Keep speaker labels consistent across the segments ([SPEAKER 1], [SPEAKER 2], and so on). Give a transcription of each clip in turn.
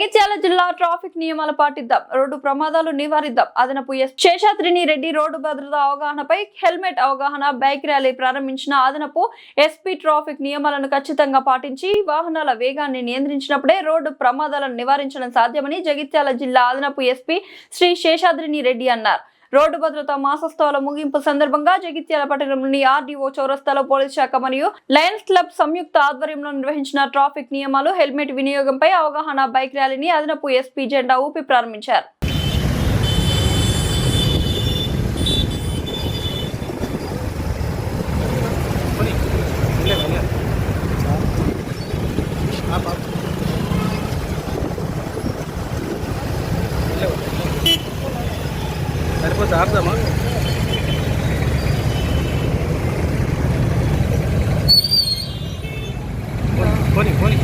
[SPEAKER 1] జగిత్యాల జిల్లా ట్రాఫిక్ నియమాల పాటిద్దాం, రోడ్డు ప్రమాదాలు నివారిద్దాం. అదనపు శేషాద్రిని రెడ్డి రోడ్డు భద్రత అవగాహనపై హెల్మెట్ అవగాహన బైక్ ర్యాలీ ప్రారంభించిన అదనపు ఎస్పీ ట్రాఫిక్ నియమాలను ఖచ్చితంగా పాటించి వాహనాల వేగాన్ని నియంత్రించినప్పుడే రోడ్డు ప్రమాదాలను నివారించడం సాధ్యమని జగిత్యాల జిల్లా అదనపు ఎస్పీ శ్రీ శేషాద్రిని రెడ్డి అన్నారు. రోడ్డు భద్రతా మాసోత్సవాల ముగింపు సందర్భంగా జగిత్యాల పట్టణంలోని ఆర్డీఓ చౌరస్తాలో పోలీస్ శాఖ మరియు లయన్స్ క్లబ్ సంయుక్త ఆధ్వర్యంలో నిర్వహించిన ట్రాఫిక్ నియమాలు, హెల్మెట్ వినియోగంపై అవగాహన బైక్ ర్యాలీని అదనపు ఎస్పీ జెండా ఊపి ప్రారంభించారు.
[SPEAKER 2] సరిపోతే ఆపుదామా? పోనీ పోనీ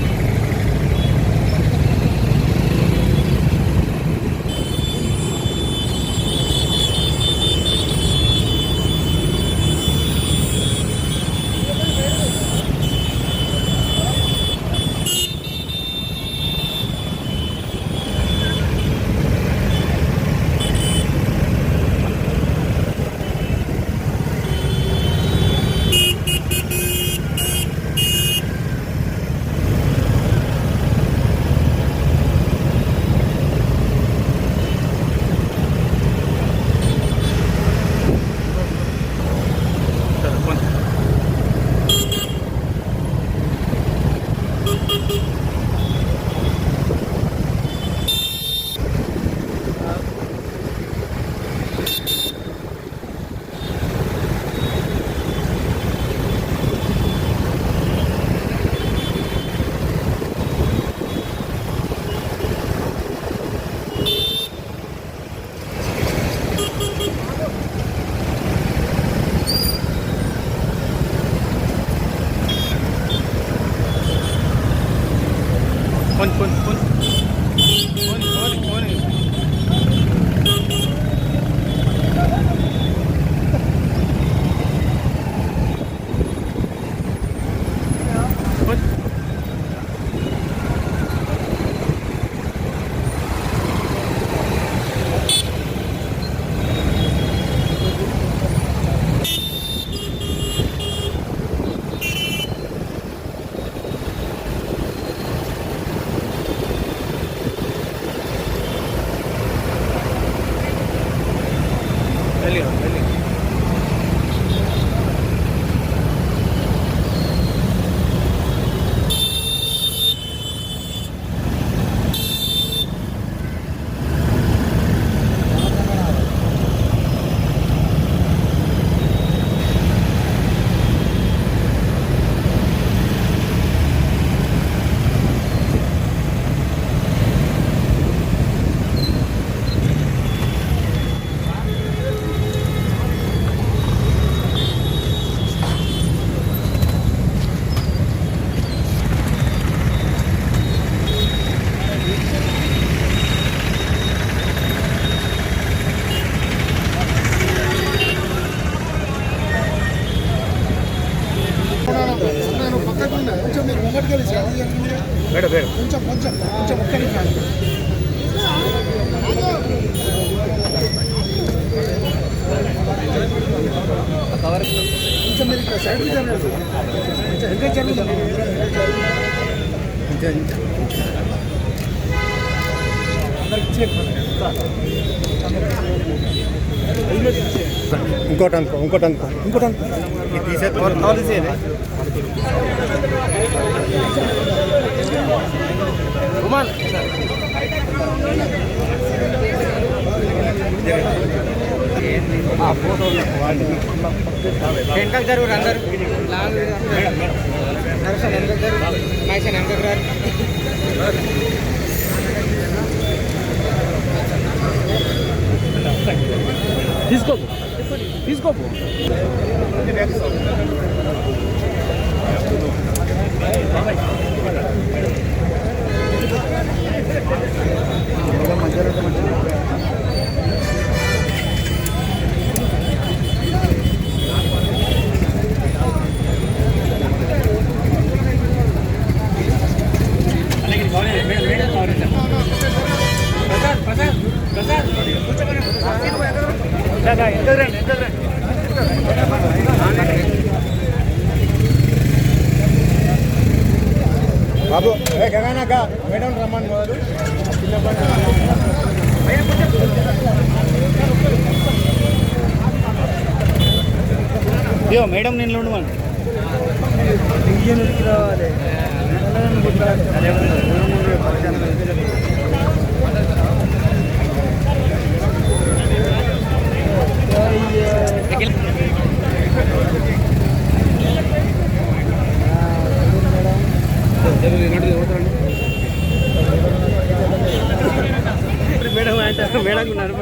[SPEAKER 3] కొంచెం కొంచెం కొంచెం ఒక్క నిమిషం కొంచెం మీరు ఇక్కడ సైడ్ జరగదు, కొంచెం ఎంకరేజ్ జరుగుతుంది. ఇంకోటి అనుకో ఇంకోటి అనుకో ఇంకోటి అనుకో తీసే
[SPEAKER 2] వెనకాల జరుగురు అందరు నరసన్ వెనక జరుగు, మైసన్ వెనక రారు. తీసుకోపు తీసుకోపు మేడం
[SPEAKER 3] బాబు గగానాక మేడం రమ్మని మొదలు
[SPEAKER 2] అయ్యో మేడం నేను ఉండమని రావాలి మేడం మేడం ఉన్నారు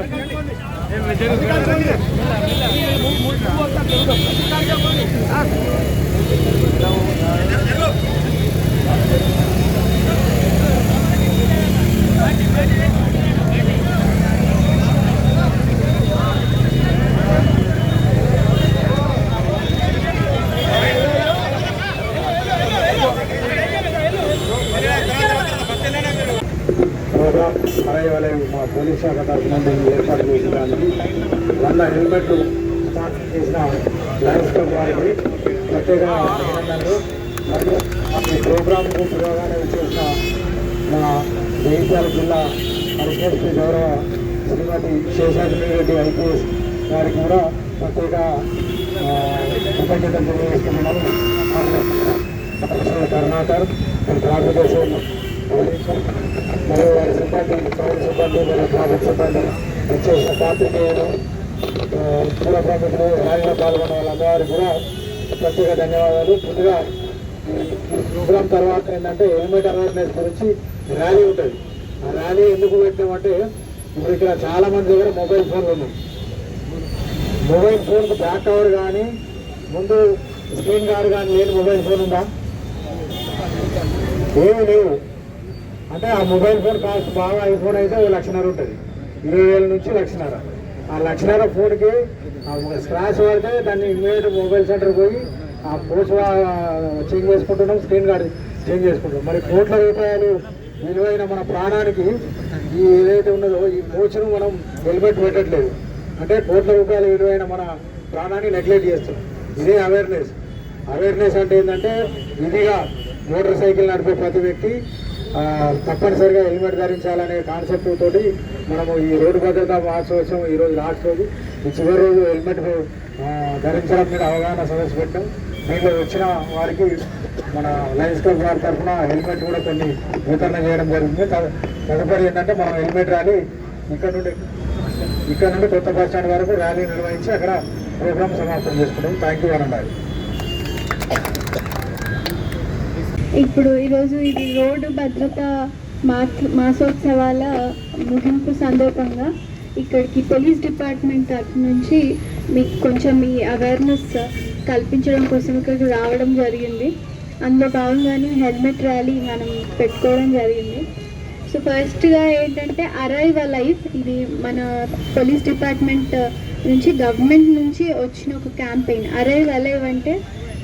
[SPEAKER 3] అరవై మా పోలీస్ శాఖ తరఫున ఏర్పాటు చేసడానికి 100 హెల్మెట్లు స్పాన్సర్ చేసిన లయన్స్ క్లబ్ వారికి ప్రత్యేకంగా అభినందనలు. మరియు ఈ ప్రోగ్రాంకు పురోగానే చేసిన మా జగిత్యాల జిల్లా పరిషత్ గౌరవ శ్రీమతి శేషాద్రి రెడ్డి ఐపీఎస్ గారికి కూడా ప్రత్యేక కృతజ్ఞతలు తెలియజేస్తున్నాము. కర్ణాకర్ ట్రాఫిక్ మరియు వారి సిబ్బంది పౌర సిబ్బంది మరియు ట్రాఫిక్ సిబ్బంది వచ్చేసిన పాత్రికేయులు పూల ప్రముఖులు ర్యాలీలో పాల్గొన్న వాళ్ళందరికీ కూడా ప్రత్యేక ధన్యవాదాలు. ముందుగా ఈ ప్రోగ్రాం తర్వాత ఏంటంటే హెల్మెట్ అవేర్నెస్ గురించి ర్యాలీ ఉంటుంది. ఆ ర్యాలీ ఎందుకు పెట్టామంటే ఇప్పుడు ఇక్కడ చాలా మంది దగ్గర మొబైల్ ఫోన్లు ఉన్నాయి. మొబైల్ ఫోన్కు బ్యాక్ కవర్ కానీ ముందు స్క్రీన్ గార్డ్ కానీ లేని మొబైల్ ఫోన్ ఉందా? ఏమి లేవు. అంటే ఆ మొబైల్ ఫోన్ కాస్ట్ బాగా ఐఫోన్ అయితే 1,00,000 ఉంటుంది, 20,000 నుంచి 1,00,000. ఆ 1,00,000 ఫోన్కి స్క్రాచ్ పడితే దాన్ని ఇమ్మీడియట్ మొబైల్ సెంటర్ పోయి ఆ పోస్ట్ చేంజ్ చేసుకుంటున్నాం, స్క్రీన్ గార్డ్ చేంజ్ చేసుకుంటాం. మరి కోట్ల రూపాయలు విలువైన మన ప్రాణానికి ఈ ఏదైతే ఉన్నదో ఈ కోచ్ను మనం హెల్మెట్ పెట్టట్లేదు. అంటే కోట్ల రూపాయల విలువైన మన ప్రాణాన్ని నెగ్లెక్ట్ చేస్తున్నాం. ఇదే అవేర్నెస్. అవేర్నెస్ అంటే ఏంటంటే ఇదిగా మోటార్ సైకిల్ నడిపే ప్రతి వ్యక్తి తప్పనిసరిగా హెల్మెట్ ధరించాలనే కాన్సెప్ట్ తోటి మనము ఈ రోడ్డు భద్రతా మహోత్సవం ఈరోజు లాస్ట్ రోజు, ఈ చివరి రోజు హెల్మెట్ ధరించడం మీద అవగాహన సదస్సు పెట్టాం. దీంట్లో వచ్చిన వారికి మన లయన్స్ క్లబ్ వారి తరఫున హెల్మెట్ కూడా కొన్ని వితరణ చేయడం జరిగింది. తదుపరి ఏంటంటే మనం హెల్మెట్ ర్యాలీ ఇక్కడ నుండి కొత్త బస్ స్టాండ్ వరకు ర్యాలీ నిర్వహించి అక్కడ ప్రోగ్రామ్ సమాప్తం చేసుకుంటాం. థ్యాంక్ యూ అనండి.
[SPEAKER 4] ఇప్పుడు ఈరోజు ఇది రోడ్డు భద్రత మాసోత్సవాల ముగింపు సందర్భంగా ఇక్కడికి పోలీస్ డిపార్ట్మెంట్ తరఫు నుంచి మీకు కొంచెం ఈ అవేర్నెస్ కల్పించడం కోసం ఇక్కడికి రావడం జరిగింది. అందులో భాగంగానే హెల్మెట్ ర్యాలీ మనం పెట్టుకోవడం జరిగింది. సో ఫస్ట్గా ఏంటంటే అరైవ్ లైఫ్, ఇది మన పోలీస్ డిపార్ట్మెంట్ నుంచి గవర్నమెంట్ నుంచి వచ్చిన ఒక క్యాంపెయిన్. అరైవ్ లైవ్ అంటే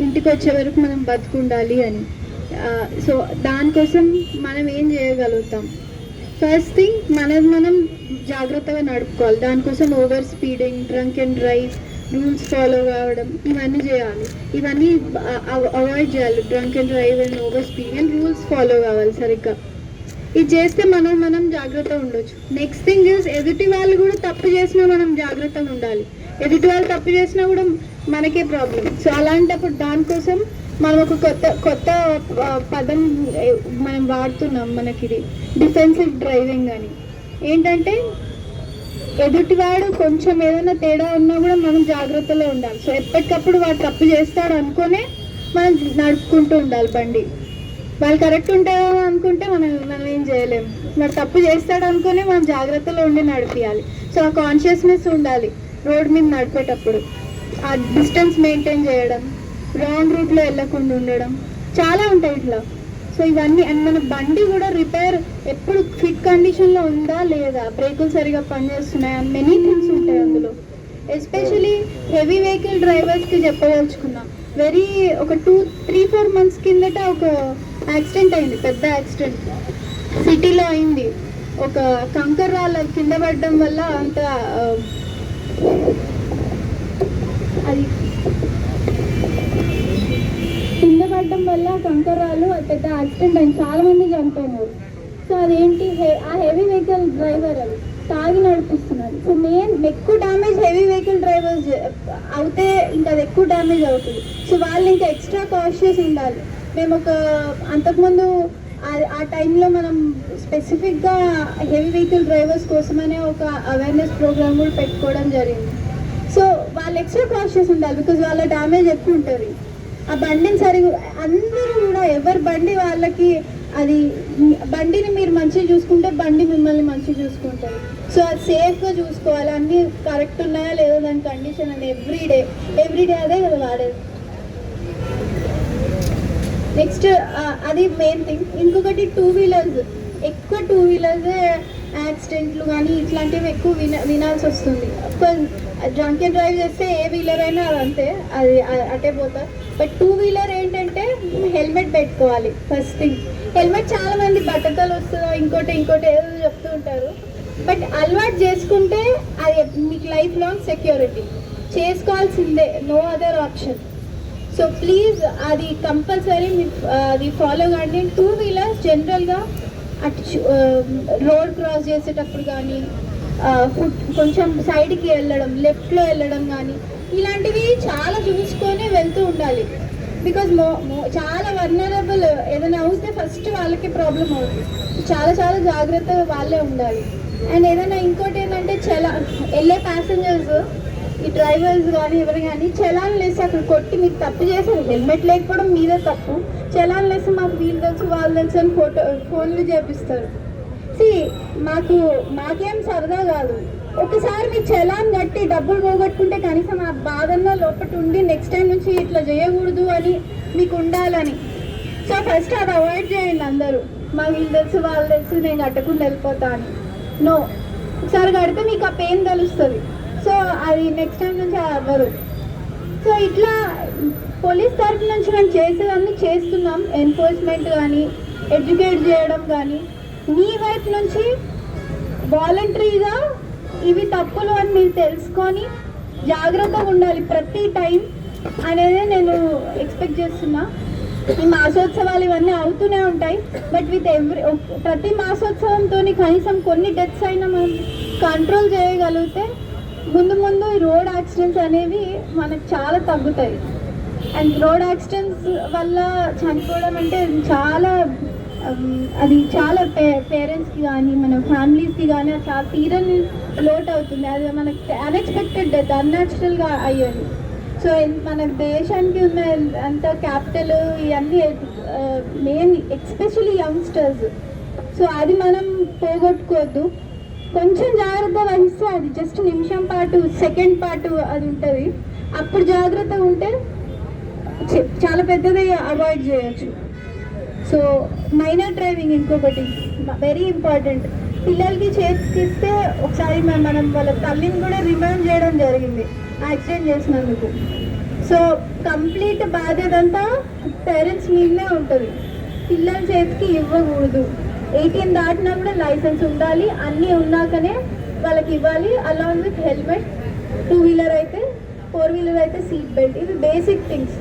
[SPEAKER 4] ఇంటికి వచ్చే వరకు మనం బతుకుండాలి అని. సో దానికోసం మనం ఏం చేయగలుగుతాం? ఫస్ట్ థింగ్ మనం జాగ్రత్తగా నడుపుకోవాలి. దానికోసం over speeding, drunk and drive, rules follow కావడం ఇవన్నీ చేయాలి. ఇవన్నీ అవాయిడ్ చేయాలి. Drunk and drive and over speeding and rules follow కావాలి సరిగ్గా. ఇది చేస్తే మనం జాగ్రత్తగా ఉండొచ్చు. నెక్స్ట్ థింగ్ ఇస్ ఎదుటి వాళ్ళు కూడా తప్పు చేసినా మనం జాగ్రత్తగా ఉండాలి. ఎదుటి వాళ్ళు తప్పు చేసినా కూడా మనకే ప్రాబ్లం. సో అలాంటప్పుడు దానికోసం మనం ఒక కొత్త పదం మనం వాడుతున్నాం. మనకి ఇది డిఫెన్సివ్ డ్రైవింగ్ అని. ఏంటంటే ఎదుటివాడు కొంచెం ఏదైనా తేడా ఉన్నా కూడా మనం జాగ్రత్తలో ఉండాలి. సో ఎప్పటికప్పుడు వాడు తప్పు చేస్తాడు అనుకునే మనం నడుపుకుంటూ ఉండాలి బండి. వాళ్ళు కరెక్ట్ ఉంటారో అనుకుంటే మనం ఏం చేయలేము. వాడు తప్పు చేస్తాడు అనుకునే మనం జాగ్రత్తలో ఉండి నడిపించాలి. సో ఆ కాన్షియస్నెస్ ఉండాలి రోడ్ మీద నడిపేటప్పుడు. ఆ డిస్టెన్స్ మెయింటైన్ చేయడం, రాంగ్ రూట్లో వెళ్ళకుండా ఉండడం, చాలా ఉంటాయి ఇట్లా. సో ఇవన్నీ అండ్ మన బండి కూడా రిపేర్ ఎప్పుడు ఫిట్ కండిషన్లో ఉందా లేదా, బ్రేకులు సరిగా పనిచేస్తున్నాయా, మెనీ థింగ్స్ ఉంటాయి అందులో. ఎస్పెషలీ హెవీ వెహికల్ డ్రైవర్స్కి చెప్పదలుచుకున్నా. ఒక 2-3-4 months కిందట ఒక యాక్సిడెంట్ అయింది, పెద్ద యాక్సిడెంట్ సిటీలో అయింది. ఒక కంకర్ రాళ్ళ కింద పడడం వల్ల అంత అది పడడం వల్ల కంకరాలు అది పెద్ద యాక్సిడెంట్ అయింది, చాలా మంది చనిపోయినారు. సో అదేంటి ఆ హెవీ వెహికల్ డ్రైవర్ అది తాగి నడిపిస్తున్నారు. సో ఎక్కువ డ్యామేజ్ హెవీ వెహికల్ డ్రైవర్స్ అవుతే ఇంకా అది ఎక్కువ డ్యామేజ్ అవుతుంది. సో వాళ్ళు ఇంకా ఎక్స్ట్రా కాషియస్ ఉండాలి. మేము అంతకుముందు ఆ టైంలో మనం స్పెసిఫిక్గా హెవీ వెహికల్ డ్రైవర్స్ కోసమనే ఒక అవేర్నెస్ ప్రోగ్రామ్ కూడా పెట్టుకోవడం జరిగింది. సో వాళ్ళు ఎక్స్ట్రా కాషియస్ ఉండాలి, బికాజ్ వాళ్ళ డ్యామేజ్ ఎక్కువ ఉంటుంది. ఆ బండిని సరిగా అందరూ కూడా ఎవరి బండి వాళ్ళకి, అది బండిని మీరు మంచిగా చూసుకుంటే బండి మిమ్మల్ని మంచిగా చూసుకుంటుంది. సో అది సేఫ్గా చూసుకోవాలి, అన్నీ కరెక్ట్ ఉన్నాయా లేదో దాని కండిషన్ అని ఎవ్రీడే అదే కదా వాడేది. నెక్స్ట్ అది మెయిన్ థింగ్. ఇంకొకటి టూ వీలర్స్ యాక్సిడెంట్లు కానీ ఇట్లాంటివి ఎక్కువ వినాల్సి వస్తుంది. డ్రంక్ అండ్ డ్రైవ్ చేస్తే ఏ వీలర్ అయినా అది అంతే, అది అటే పోతారు. బట్ టూ వీలర్ ఏంటంటే హెల్మెట్ పెట్టుకోవాలి. ఫస్ట్ థింగ్ హెల్మెట్ చాలా మంది బట్టతలు వస్తుందో ఇంకోటి ఏదో చెప్తూ ఉంటారు. బట్ అలవాటు చేసుకుంటే అది మీకు లైఫ్ లాంగ్ సెక్యూరిటీ, చేసుకోవాల్సిందే, no other option. So please అది కంపల్సరీ అది ఫాలో కండి. టూ వీలర్స్ జనరల్గా అటు రోడ్ క్రాస్ చేసేటప్పుడు కానీ కొంచెం సైడ్కి వెళ్ళడం, లెఫ్ట్లో వెళ్ళడం కానీ ఇలాంటివి చాలా చూసుకొని వెళ్తూ ఉండాలి. బికాజ్ చాలా వర్నరబుల్, ఏదైనా అవుతే ఫస్ట్ వాళ్ళకి ప్రాబ్లం అవుతుంది. చాలా జాగ్రత్తగా వాళ్ళే ఉండాలి. అండ్ ఏదైనా ఇంకోటి ఏంటంటే వెళ్ళే ప్యాసింజర్స్, ఈ డ్రైవర్స్ కానీ ఎవరు కానీ చలాన్ లేసి అక్కడ కొట్టి మీకు తప్పు చేశారు, హెల్మెట్ లేకపోవడం మీదే తప్పు, చలాన్ లేసి మాకు వీళ్ళు తెలుసు వాళ్ళు తెలుసు అని ఫోన్లు చేపిస్తారు. మాకేం సరదా కాదు. ఒకసారి మీరు చలాన్ కట్టి డబ్బులు పోగొట్టుకుంటే కనీసం ఆ బాధల్లో లోపల ఉండి నెక్స్ట్ టైం నుంచి ఇట్లా చేయకూడదు అని మీకు ఉండాలని. సో ఫస్ట్ అది అవాయిడ్ చేయండి అందరూ. మాకు వీళ్ళు తెలుసు వాళ్ళు తెలుసు నేను కట్టకుండా వెళ్ళిపోతా అని. నో, ఒకసారి కడితే మీకు ఆ పెయిన్ తెలుస్తుంది. సో అది నెక్స్ట్ టైం నుంచి అవ్వదు. సో ఇట్లా పోలీస్ తరఫు నుంచి మేము చేసేదాన్ని చేస్తున్నాం. ఎన్ఫోర్స్మెంట్ కానీ ఎడ్యుకేట్ చేయడం కానీ, మీ వైపు నుంచి వాలంటరీగా ఇవి తప్పులు అని మీరు తెలుసుకొని జాగ్రత్తగా ఉండాలి ప్రతి టైం అనేది నేను ఎక్స్పెక్ట్ చేస్తున్నా. ఈ మాసోత్సవాలు ఇవన్నీ అవుతూనే ఉంటాయి. బట్ ప్రతి మాసోత్సవంతో కనీసం కొన్ని డెత్స్ అయినా మనం కంట్రోల్ చేయగలిగితే ముందు ఈ రోడ్ యాక్సిడెంట్స్ అనేవి మనకు చాలా తగ్గుతాయి. అండ్ రోడ్ యాక్సిడెంట్స్ వల్ల చనిపోవడం అంటే అది చాలా పేరెంట్స్కి కానీ మన ఫ్యామిలీస్కి కానీ అది చాలా తీరని లోటు అవుతుంది. అది మనకి అన్ఎక్స్పెక్టెడ్ డెత్, అన్యాచురల్గా అయ్యేది. సో మన దేశానికి ఉన్న అంత క్యాపిటల్ ఇవన్నీ మెయిన్ ఎస్పెషల్లీ యంగ్స్టర్స్. సో అది మనం పోగొట్టుకోవద్దు. కొంచెం జాగ్రత్త వహిస్తే అది జస్ట్ నిమిషం పాటు, సెకండ్ పాటు అది ఉంటుంది. అప్పుడు జాగ్రత్తగా ఉంటే చాలా పెద్దది అవాయిడ్ చేయొచ్చు. సో మైనర్ డ్రైవింగ్ ఇంకొకటి వెరీ ఇంపార్టెంట్. పిల్లలకి చేతికిస్తే ఒకసారి మనం వాళ్ళ తల్లిని కూడా రిమైండ్ చేయడం జరిగింది యాక్సిడెంట్ చేసినందుకు. సో కంప్లీట్ బాధ్యత అంతా పేరెంట్స్ మీదనే ఉంటుంది. పిల్లల చేతికి ఇవ్వకూడదు. 18 దాటినా కూడా లైసెన్స్ ఉండాలి, అన్నీ ఉన్నాకనే వాళ్ళకి ఇవ్వాలి. అలాంగ్ విత్ హెల్మెట్, 2 వీలర్ అయితే, 4 వీలర్ అయితే సీట్ బెల్ట్. ఇవి బేసిక్ థింగ్స్.